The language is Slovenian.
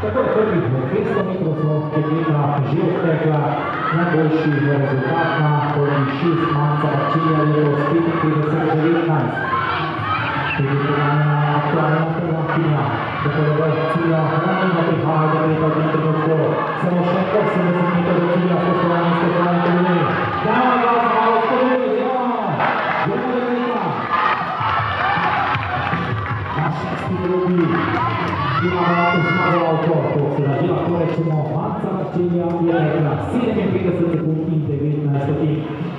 Tako je prvih 200 metrov smo Petrina že odtekla, najboljši rezultat na prvi 6 marca Čilja letos 55-19. Tudi trenajna aktualna prvakinja, tako je vrh cilja ravno prihaja do leta v trenutku. Samo še 80 metrov do cilja, spoštovani kolegi. Dajmo glas, malo spodobni, gremo do leta. Na 6. drugi imamo zmagovalko, to se da že lahko rečemo, Manca Čilja je rekla 57 sekund in 19 stotink.